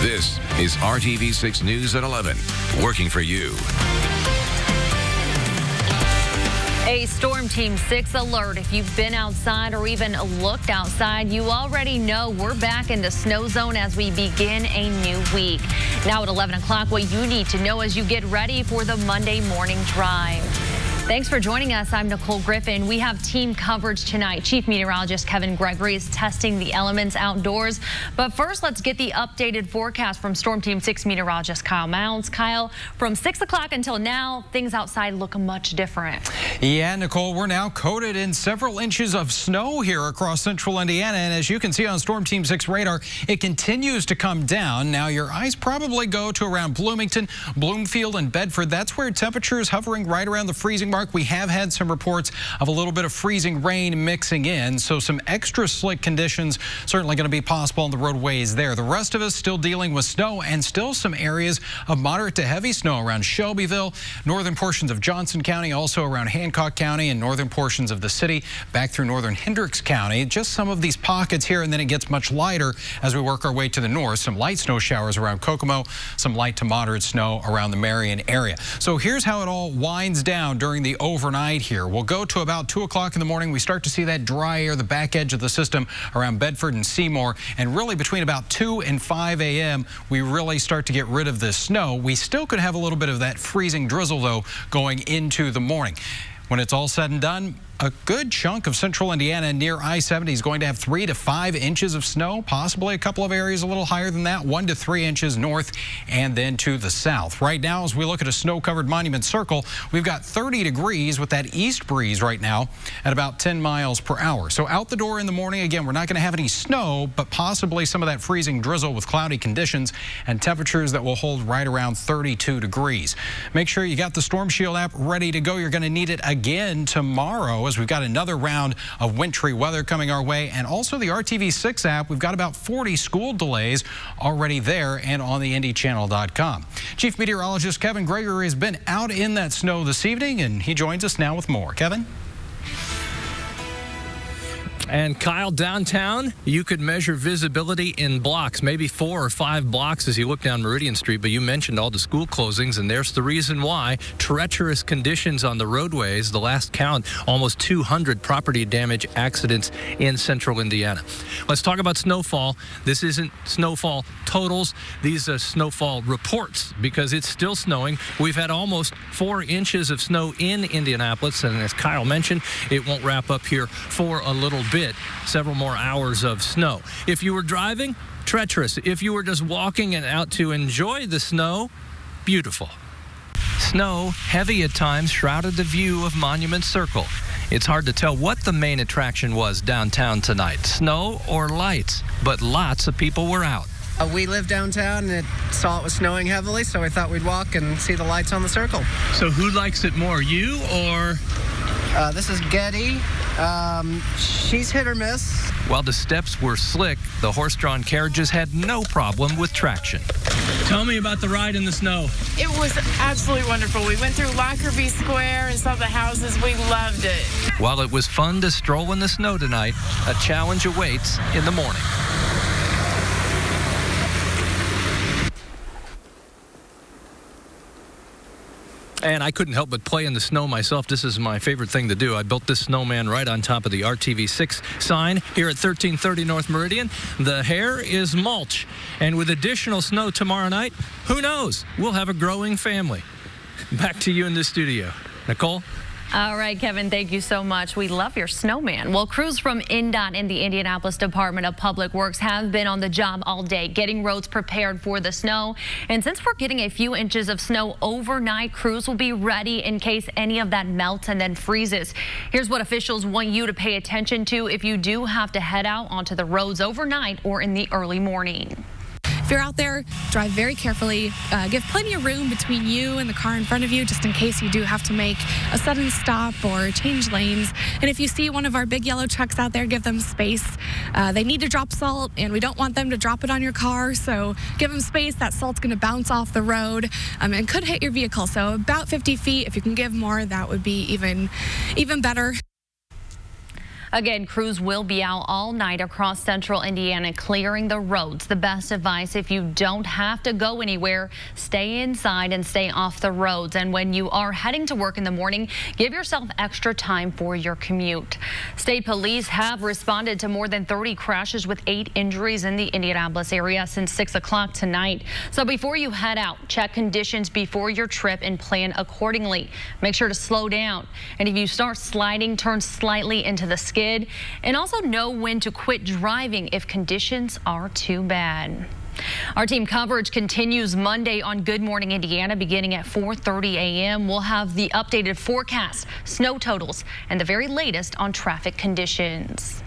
This is RTV6 News at 11, working for you. A Storm Team 6 alert. If you've been outside or even looked outside, you already know we're back in the snow zone as we begin a new week. Now at 11 o'clock, what you need to know as you get ready for the Monday morning drive. Thanks for joining us. I'm Nicole Griffin. We have team coverage tonight. Chief Meteorologist Kevin Gregory is testing the elements outdoors. But first, let's get the updated forecast from Storm Team 6 meteorologist Kyle Mounds. Kyle, from 6 o'clock until now, things outside look much different. Yeah, Nicole, we're now coated in several inches of snow here across central Indiana. And as you can see on Storm Team 6 radar, it continues to come down. Now, your eyes probably go to around Bloomington, Bloomfield, and Bedford. That's where temperatures hovering right around the freezing mark. We have had some reports of a little bit of freezing rain mixing in, so some extra slick conditions certainly going to be possible on the roadways there. The rest of us still dealing with snow and still some areas of moderate to heavy snow around Shelbyville, northern portions of Johnson County, also around Hancock County and northern portions of the city, back through northern Hendricks County. Just some of these pockets here, and then it gets much lighter as we work our way to the north. Some light snow showers around Kokomo, some light to moderate snow around the Marion area. So here's how it all winds down during the overnight here. We'll go to about 2 o'clock in the morning. We start to see that dry air, the back edge of the system around Bedford and Seymour. And really between about 2 and 5 a.m., we really start to get rid of this snow. We still could have a little bit of that freezing drizzle, though, going into the morning. When it's all said and done, a good chunk of central Indiana near I-70 is going to have 3 to 5 inches of snow, possibly a couple of areas a little higher than that, 1 to 3 inches north and then to the south. Right now, as we look at a snow-covered Monument Circle, we've got 30 degrees with that east breeze right now at about 10 miles per hour. So out the door in the morning, again, we're not going to have any snow, but possibly some of that freezing drizzle with cloudy conditions and temperatures that will hold right around 32 degrees. Make sure you got the Storm Shield app ready to go. You're going to need it again tomorrow as we've got another round of wintry weather coming our way, and also the RTV6 app. We've got about 40 school delays already there and on the IndyChannel.com. Chief Meteorologist Kevin Gregory has been out in that snow this evening, and he joins us now with more. Kevin? And Kyle, downtown, you could measure visibility in blocks, maybe 4 or 5 blocks as you look down Meridian Street, but you mentioned all the school closings, and there's the reason why. Treacherous conditions on the roadways. The last count, almost 200 property damage accidents in central Indiana. Let's talk about snowfall. This isn't snowfall totals. These are snowfall reports because it's still snowing. We've had almost 4 inches of snow in Indianapolis, and as Kyle mentioned, it won't wrap up here for a little bit. Several more hours of snow. If you were driving, treacherous. If you were just walking and out to enjoy the snow, beautiful. Snow, heavy at times, shrouded the view of Monument Circle. It's hard to tell what the main attraction was downtown tonight, snow or lights, but lots of people were out. We live downtown and saw it was snowing heavily, so we thought we'd walk and see the lights on the circle. So who likes it more, you or? This is Getty. She's hit or miss. While the steps were slick, the horse-drawn carriages had no problem with traction. Tell me about the ride in the snow. It was absolutely wonderful. We went through Lockerbie Square and saw the houses. We loved it. While it was fun to stroll in the snow tonight, a challenge awaits in the morning. And I couldn't help but play in the snow myself. This is my favorite thing to do. I built this snowman right on top of the RTV6 sign here at 1330 North Meridian. The hair is mulch. And with additional snow tomorrow night, who knows? We'll have a growing family. Back to you in the studio. Nicole? All right, Kevin, thank you so much. We love your snowman. Well, crews from INDOT and the Indianapolis Department of Public Works have been on the job all day getting roads prepared for the snow. And since we're getting a few inches of snow overnight, crews will be ready in case any of that melts and then freezes. Here's what officials want you to pay attention to if you do have to head out onto the roads overnight or in the early morning. If you're out there, drive very carefully. Give plenty of room between you and the car in front of you, just in case you do have to make a sudden stop or change lanes. And if you see one of our big yellow trucks out there, give them space. They need to drop salt, and we don't want them to drop it on your car, so give them space. That salt's going to bounce off the road and could hit your vehicle. So about 50 feet. If you can give more, that would be even better. Again, crews will be out all night across central Indiana clearing the roads. The best advice, if you don't have to go anywhere, stay inside and stay off the roads. And when you are heading to work in the morning, give yourself extra time for your commute. State police have responded to more than 30 crashes with 8 injuries in the Indianapolis area since 6 o'clock tonight. So before you head out, check conditions before your trip and plan accordingly. Make sure to slow down. And if you start sliding, turn slightly into the skid. And also know when to quit driving if conditions are too bad. Our team coverage continues Monday on Good Morning Indiana beginning at 4:30 a.m. We'll have the updated forecast, snow totals, and the very latest on traffic conditions.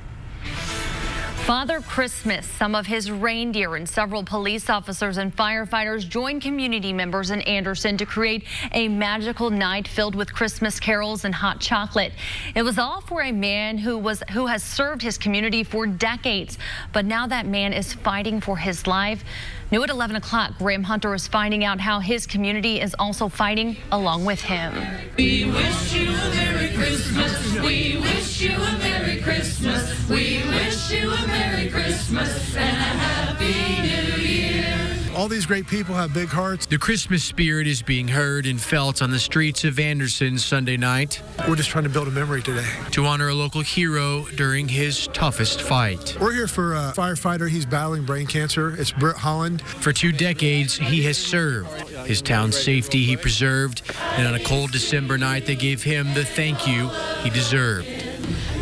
Father Christmas, some of his reindeer and several police officers and firefighters joined community members in Anderson to create a magical night filled with Christmas carols and hot chocolate. It was all for a man who has served his community for decades, but now that man is fighting for his life. New at 11 o'clock, Graham Hunter is finding out how his community is also fighting along with him. We wish you a Merry Christmas. We wish you a Merry Christmas. We wish you a Merry Christmas and a Happy New Year. All these great people have big hearts. The Christmas spirit is being heard and felt on the streets of Anderson Sunday night. We're just trying to build a memory today. To honor a local hero during his toughest fight. We're here for a firefighter. He's battling brain cancer. It's Britt Holland. For 2 decades, he has served. His town's safety he preserved. And on a cold December night, they gave him the thank you he deserved.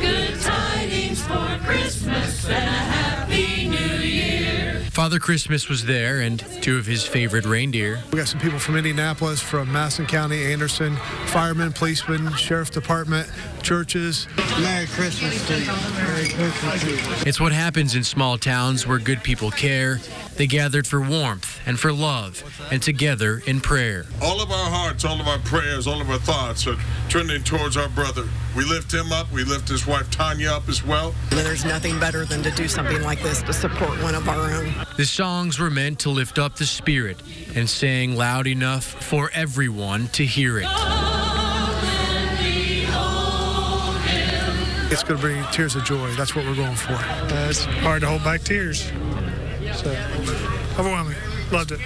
Good tidings for Christmas and a Happy New Year. Father Christmas was there, and 2 of his favorite reindeer. We got some people from Indianapolis, from Madison County, Anderson, firemen, policemen, sheriff's department, churches. Merry Christmas to you. Merry Christmas to you. It's what happens in small towns where good people care. They gathered for warmth and for love and together in prayer. All of our hearts, all of our prayers, all of our thoughts are trending towards our brother. We lift him up. We lift his wife Tanya up as well. There's nothing better than to do something like this to support one of our own. The songs were meant to lift up the spirit and sang loud enough for everyone to hear it. It's going to bring tears of joy. That's what we're going for. It's hard to hold back tears. So, overwhelming. Loved it.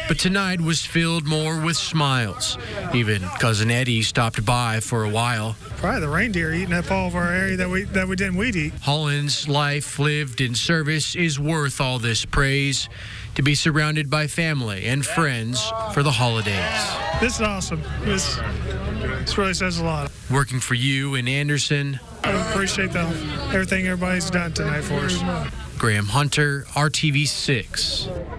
But tonight was filled more with smiles. Even Cousin Eddie stopped by for a while. Probably the reindeer eating up all of our area that we didn't weed eat. Holland's life lived in service is worth all this praise. To be surrounded by family and friends for the holidays. This is awesome. This really says a lot. Working for you in Anderson. I appreciate everything everybody's done tonight for us. Graham Hunter, RTV6.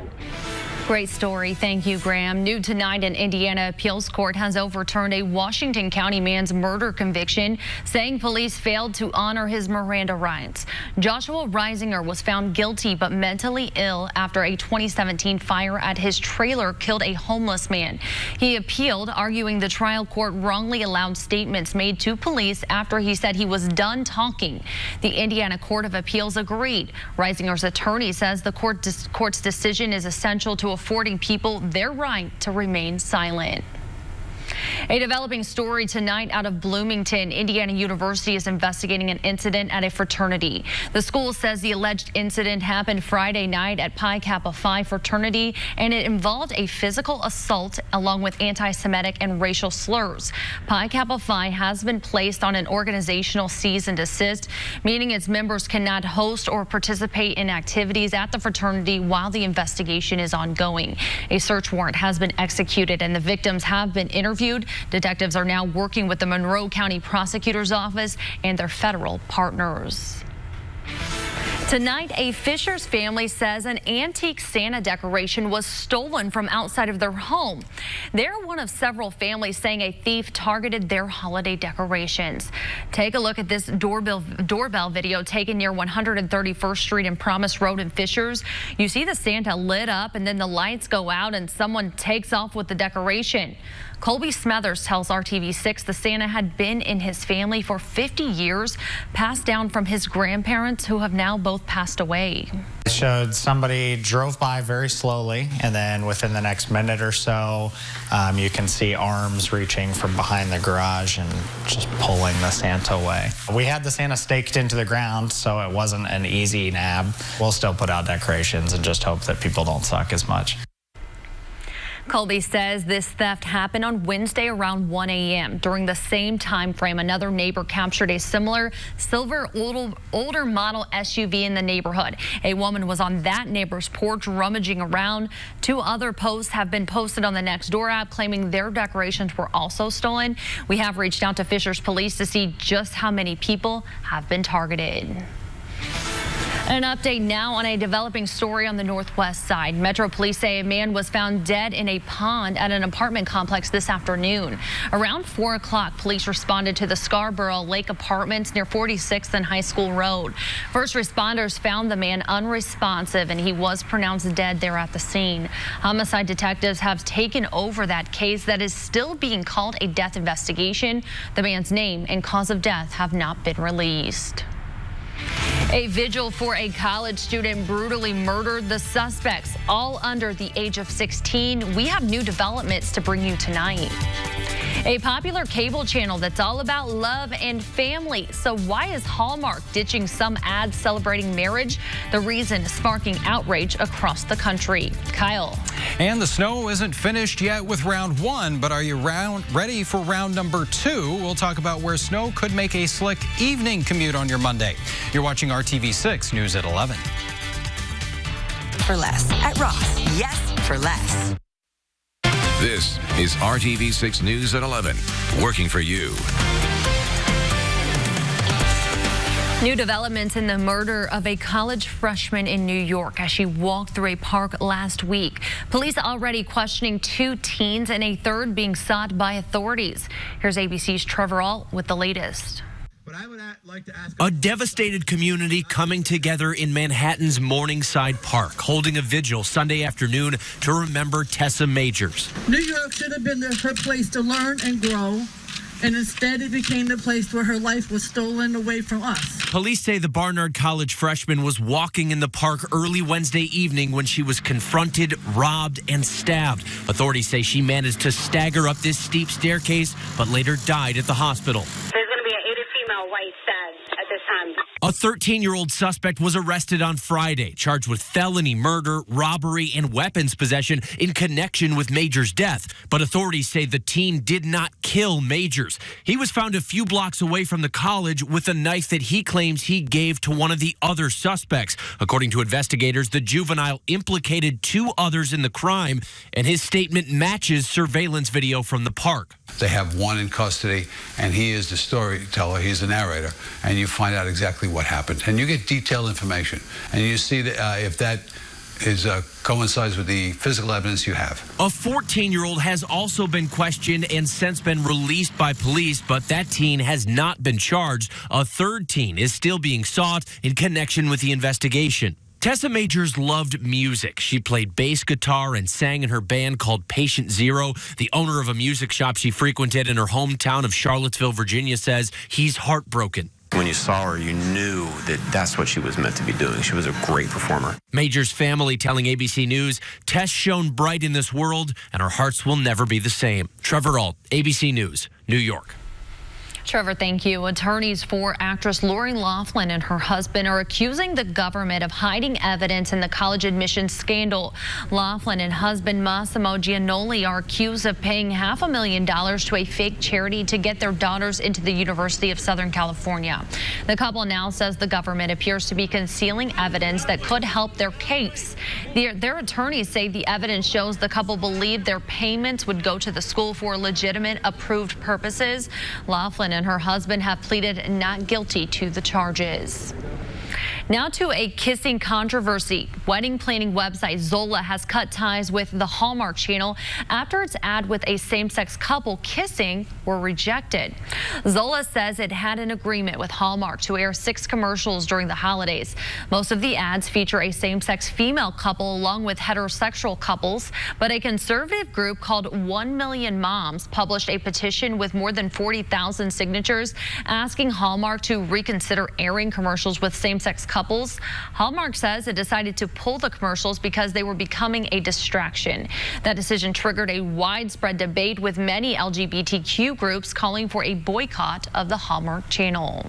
Great story. Thank you, Graham. New tonight, an Indiana appeals court has overturned a Washington County man's murder conviction, saying police failed to honor his Miranda rights. Joshua Reisinger was found guilty but mentally ill after a 2017 fire at his trailer killed a homeless man. He appealed, arguing the trial court wrongly allowed statements made to police after he said he was done talking. The Indiana Court of Appeals agreed. Reisinger's attorney says the court's decision is essential to affording people their right to remain silent. A developing story tonight out of Bloomington. Indiana University is investigating an incident at a fraternity. The school says the alleged incident happened Friday night at Pi Kappa Phi fraternity, and it involved a physical assault along with anti-Semitic and racial slurs. Pi Kappa Phi has been placed on an organizational cease and desist, meaning its members cannot host or participate in activities at the fraternity while the investigation is ongoing. A search warrant has been executed and the victims have been interviewed. Detectives are now working with the Monroe County Prosecutor's Office and their federal partners. Tonight, a Fisher's family says an antique Santa decoration was stolen from outside of their home. They're one of several families saying a thief targeted their holiday decorations. Take a look at this doorbell video taken near 131st Street and Promise Road in Fishers. You see the Santa lit up and then the lights go out and someone takes off with the decoration. Colby Smethers tells RTV6 the Santa had been in his family for 50 years, passed down from his grandparents who have now both both passed away. It showed somebody drove by very slowly, and then within the next minute or so, you can see arms reaching from behind the garage and just pulling the Santa away. We had the Santa staked into the ground, so it wasn't an easy nab. We'll still put out decorations and just hope that people don't suck as much. Colby says this theft happened on Wednesday around 1 a.m. During the same time frame, another neighbor captured a similar silver older model SUV in the neighborhood. A woman was on that neighbor's porch rummaging around. 2 other posts have been posted on the Nextdoor app claiming their decorations were also stolen. We have reached out to Fishers Police to see just how many people have been targeted. An update now on a developing story on the northwest side. Metro Police say a man was found dead in a pond at an apartment complex this afternoon. Around 4 o'clock, police responded to the Scarborough Lake Apartments near 46th and High School Road. First responders found the man unresponsive, and he was pronounced dead there at the scene. Homicide detectives have taken over that case that is still being called a death investigation. The man's name and cause of death have not been released. A vigil for a college student brutally murdered. The suspects, all under the age of 16. We have new developments to bring you tonight. A popular cable channel that's all about love and family. So why is Hallmark ditching some ads celebrating marriage? The reason is sparking outrage across the country. Kyle. And the snow isn't finished yet with round 1, but are you ready for round number 2? We'll talk about where snow could make a slick evening commute on your Monday. You're watching RTV6 News at 11. For less at Ross. Yes, for less. This is RTV6 News at 11, working for you. New developments in the murder of a college freshman in New York as she walked through a park last week. Police already questioning 2 teens and a third being sought by authorities. Here's ABC's Trevor Alt with the latest. A devastated community coming together in Manhattan's Morningside Park, holding a vigil Sunday afternoon to remember Tessa Majors. New York should have been her place to learn and grow, and instead it became the place where her life was stolen away from us. Police say the Barnard College freshman was walking in the park early Wednesday evening when she was confronted, robbed, and stabbed. Authorities say she managed to stagger up this steep staircase, but later died at the hospital. A 13-year-old suspect was arrested on Friday, charged with felony murder, robbery, and weapons possession in connection with Majors' death. But authorities say the teen did not kill Majors. He was found a few blocks away from the college with a knife that he claims he gave to one of the other suspects. According to investigators, the juvenile implicated 2 others in the crime, and his statement matches surveillance video from the park. They have one in custody, and he is the storyteller. He's the narrator, and you find out exactly what happened. And you get detailed information, and you see that if that coincides with the physical evidence you have. A 14-year-old has also been questioned and since been released by police, but that teen has not been charged. A third teen is still being sought in connection with the investigation. Tessa Majors loved music. She played bass guitar and sang in her band called Patient Zero. The owner of a music shop she frequented in her hometown of Charlottesville, Virginia, says he's heartbroken. When you saw her, you knew that that's what she was meant to be doing. She was a great performer. Majors' family telling ABC News, Tess shone bright in this world, and our hearts will never be the same. Trevor Alt, ABC News, New York. Trevor, thank you. Attorneys for actress Lori Loughlin and her husband are accusing the government of hiding evidence in the college admissions scandal. Loughlin and husband Massimo Giannoli are accused of paying $500,000 to a fake charity to get their daughters into the University of Southern California. The couple now says the government appears to be concealing evidence that could help their case. Their attorneys say the evidence shows the couple believed their payments would go to the school for legitimate, approved purposes. Loughlin and her husband have pleaded not guilty to the charges. Now to a kissing controversy. Wedding planning website Zola has cut ties with the Hallmark Channel after its ad with a same-sex couple kissing were rejected. Zola says it had an agreement with Hallmark to air 6 commercials during the holidays. Most of the ads feature a same-sex female couple along with heterosexual couples, but a conservative group called 1 Million Moms published a petition with more than 40,000 signatures asking Hallmark to reconsider airing commercials with same-sex same-sex couples. Hallmark says it decided to pull the commercials because they were becoming a distraction. That decision triggered a widespread debate with many LGBTQ groups calling for a boycott of the Hallmark Channel.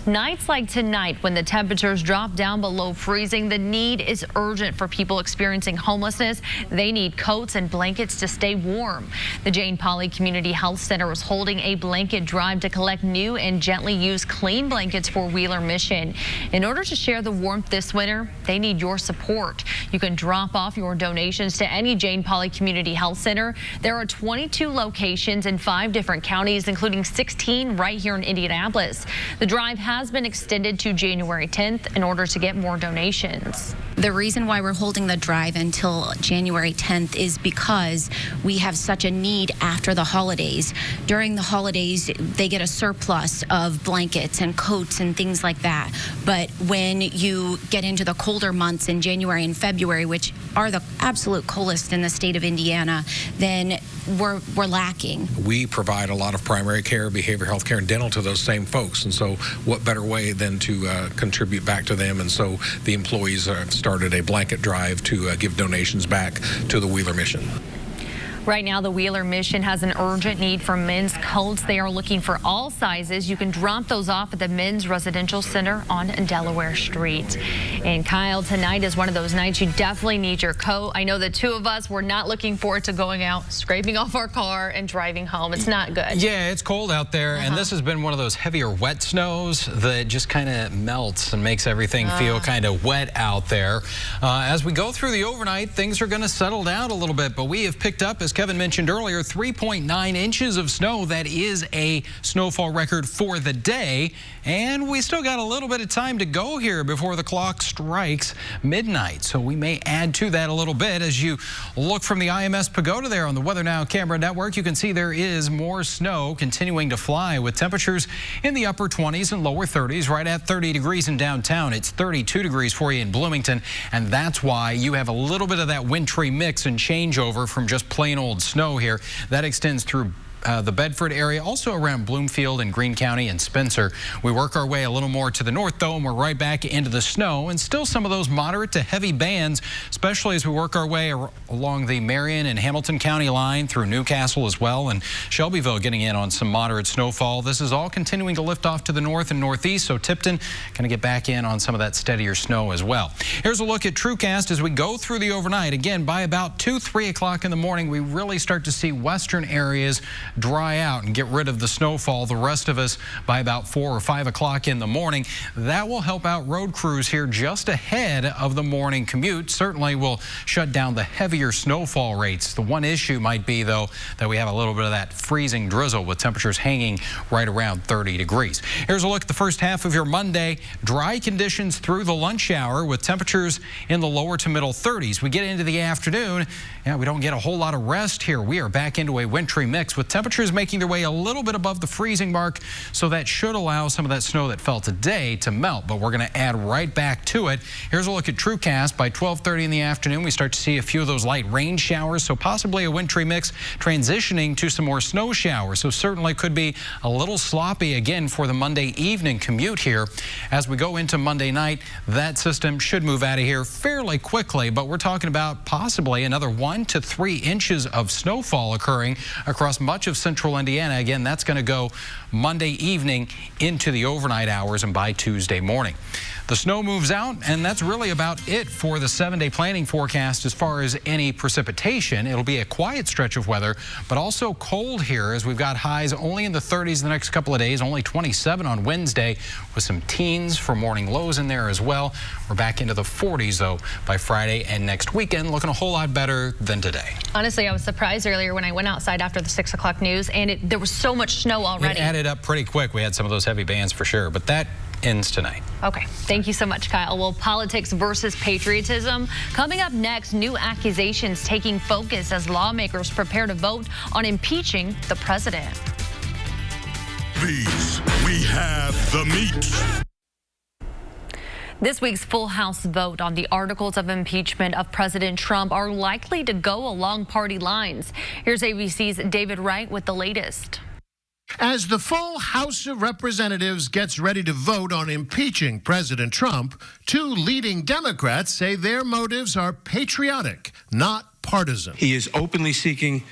Nights like tonight, when the temperatures drop down below freezing, the need is urgent for people experiencing homelessness. They need coats and blankets to stay warm. The Jane Pauley Community Health Center is holding a blanket drive to collect new and gently used clean blankets for Wheeler Mission. In order to share the warmth this winter, they need your support. You can drop off your donations to any Jane Pauley Community Health Center. There are 22 locations in 5 different counties, including 16 right here in Indianapolis. The drive has been extended to January 10th in order to get more donations. The reason why we're holding the drive until January 10th is because we have such a need after the holidays. During the holidays, they get a surplus of blankets and coats and things like that. But when you get into the colder months in January and February, which are the absolute coldest in the state of Indiana, then we're lacking. We provide a lot of primary care, behavioral health care, and dental to those same folks. And so what better way than to contribute back to them? And so the employees started a blanket drive to give donations back to the Wheeler Mission. Right now, the Wheeler Mission has an urgent need for men's coats. They are looking for all sizes. You can drop those off at the Men's Residential Center on Delaware Street. And Kyle, tonight is one of those nights you definitely need your coat. I know the two of us were not looking forward to going out, scraping off our car and driving home. It's not good. Yeah, it's cold out there, and this has been one of those heavier wet snows that just kind of melts and makes everything feel kind of wet out there. As we go through the overnight, things are going to settle down a little bit, but we have picked up, as Kevin mentioned earlier, 3.9 inches of snow. That is a snowfall record for the day, and we still got a little bit of time to go here before the clock strikes midnight, so we may add to that a little bit. As you look from the IMS Pagoda there on the Weather Now camera network, you can see there is more snow continuing to fly with temperatures in the upper 20s and lower 30s, right at 30 degrees in downtown. It's 32 degrees for you in Bloomington, and that's why you have a little bit of that wintry mix and changeover from just plain old snow here. That extends through the Bedford area, also around Bloomfield and Greene County and Spencer. We work our way a little more to the north, though, and we're right back into the snow, and still some of those moderate to heavy bands, especially as we work our way along the Marion and Hamilton County line through Newcastle as well, and Shelbyville getting in on some moderate snowfall. This is all continuing to lift off to the north and northeast, so Tipton going to get back in on some of that steadier snow as well. Here's a look at TrueCast as we go through the overnight. Again, by about 2-3 o'clock in the morning, we really start to see western areas dry out and get rid of the snowfall. The rest of us by about 4 or 5 o'clock in the morning. That will help out road crews here just ahead of the morning commute. Certainly will shut down the heavier snowfall rates. The one issue might be, though, that we have a little bit of that freezing drizzle with temperatures hanging right around 30 degrees. Here's a look at the first half of your Monday. Dry conditions through the lunch hour with temperatures in the lower to middle 30s. We get into the afternoon. Yeah, we don't get a whole lot of rest here. We are back into a wintry mix with temperatures making their way a little bit above the freezing mark, so that should allow some of that snow that fell today to melt, but we're going to add right back to it. Here's a look at TrueCast. By 12:30 in the afternoon, we start to see a few of those light rain showers, so possibly a wintry mix transitioning to some more snow showers, so certainly could be a little sloppy again for the Monday evening commute here. As we go into Monday night, that system should move out of here fairly quickly, but we're talking about possibly another 1 to 3 inches of snowfall occurring across much of central Indiana. Again, that's going to go Monday evening into the overnight hours and by Tuesday morning. The snow moves out, and that's really about it for the 7-day planning forecast as far as any precipitation. It'll be a quiet stretch of weather, but also cold here as we've got highs only in the 30s the next couple of days, only 27 on Wednesday with some teens for morning lows in there as well. We're back into the 40s, though, by Friday and next weekend, looking a whole lot better than today. Honestly, I was surprised earlier when I went outside after the 6 o'clock news, and there was so much snow already. It added up pretty quick. We had some of those heavy bands for sure, but that ends tonight. Okay, thank you so much, Kyle. Well, politics versus patriotism. Coming up next, new accusations taking focus as lawmakers prepare to vote on impeaching the president. These, we have the meat. This week's full House vote on the articles of impeachment of President Trump are likely to go along party lines. Here's ABC's David Wright with the latest. As the full House of Representatives gets ready to vote on impeaching President Trump, two leading Democrats say their motives are patriotic, not partisan. He is openly seeking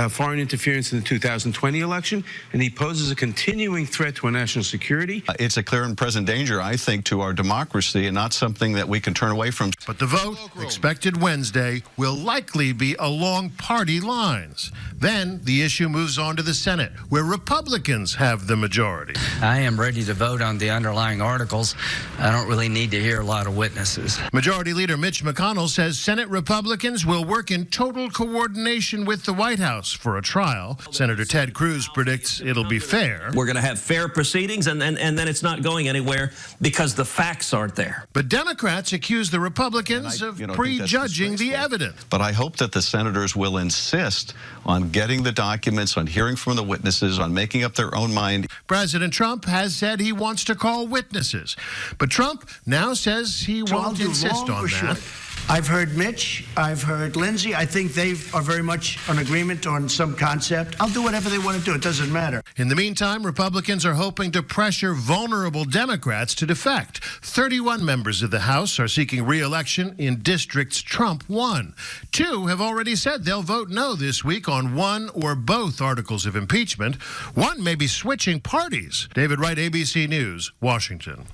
foreign interference in the 2020 election, and he poses a continuing threat to our national security. It's a clear and present danger, I think, to our democracy and not something that we can turn away from. But the vote, expected Wednesday, will likely be along party lines. Then the issue moves on to the Senate, where Republicans have the majority. I am ready to vote on the underlying articles. I don't really need to hear a lot of witnesses. Majority Leader Mitch McConnell says Senate Republicans will work in total coordination with the White House for a trial. Senator Ted Cruz predicts it'll be fair. We're going to have fair proceedings, and then it's not going anywhere because the facts aren't there. But Democrats accuse the Republicans of prejudging the evidence. But I hope that the senators will insist on getting the documents, on hearing from the witnesses, on making up their own mind. President Trump has said he wants to call witnesses. But Trump now says he won't insist on that. I've heard Mitch, I've heard Lindsey. I think they are very much in agreement on some concept. I'll do whatever they want to do. It doesn't matter. In the meantime, Republicans are hoping to pressure vulnerable Democrats to defect. 31 members of the House are seeking re-election in districts Trump won. 2 have already said they'll vote no this week on one or both articles of impeachment. One may be switching parties. David Wright, ABC News, Washington.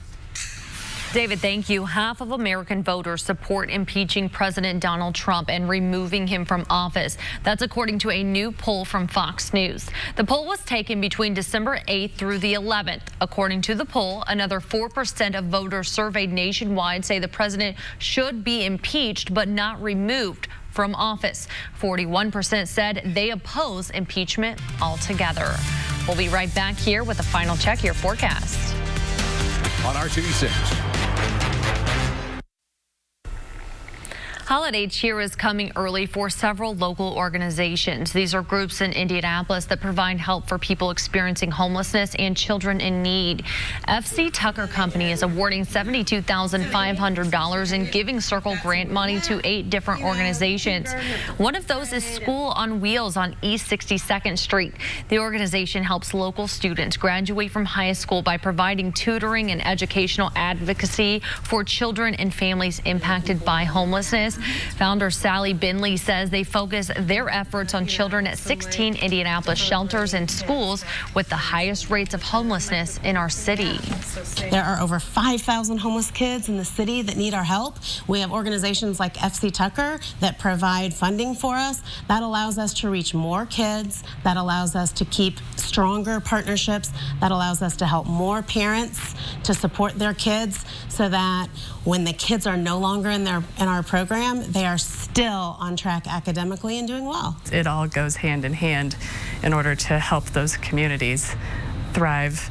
David, thank you. Half of American voters support impeaching President Donald Trump and removing him from office. That's according to a new poll from Fox News. The poll was taken between December 8th through the 11th. According to the poll, another 4% of voters surveyed nationwide say the president should be impeached but not removed from office. 41% said they oppose impeachment altogether. We'll be right back here with a final check your forecast. On RTV6. Holiday cheer is coming early for several local organizations. These are groups in Indianapolis that provide help for people experiencing homelessness and children in need. FC Tucker Company is awarding $72,500 in Giving Circle grant money to 8 different organizations. One of those is School on Wheels on East 62nd Street. The organization helps local students graduate from high school by providing tutoring and educational advocacy for children and families impacted by homelessness. Founder Sally Binley says they focus their efforts on children at 16 Indianapolis shelters and schools with the highest rates of homelessness in our city. There are over 5,000 homeless kids in the city that need our help. We have organizations like FC Tucker that provide funding for us. That allows us to reach more kids. That allows us to keep stronger partnerships. That allows us to help more parents to support their kids so that when the kids are no longer in our program, they are still on track academically and doing well. It all goes hand in hand in order to help those communities thrive,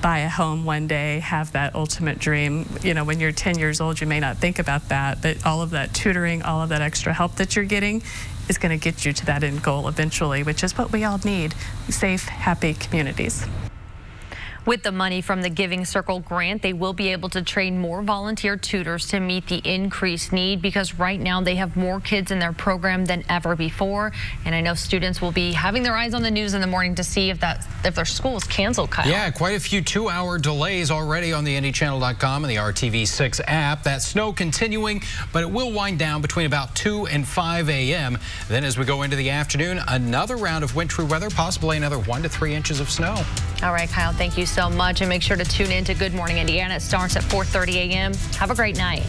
buy a home one day, have that ultimate dream. You know, when you're 10 years old, you may not think about that, but all of that tutoring, all of that extra help that you're getting is going to get you to that end goal eventually, which is what we all need, safe, happy communities. With the money from the Giving Circle grant, they will be able to train more volunteer tutors to meet the increased need because right now they have more kids in their program than ever before. And I know students will be having their eyes on the news in the morning to see if their school is canceled, Kyle. Yeah, quite a few 2-hour delays already on the IndyChannel.com and the RTV6 app. That snow continuing, but it will wind down between about 2 and 5 a.m. Then as we go into the afternoon, another round of wintry weather, possibly another 1 to 3 inches of snow. All right, Kyle, thank you so much, and make sure to tune in to Good Morning Indiana. It starts at 4:30 a.m. Have a great night.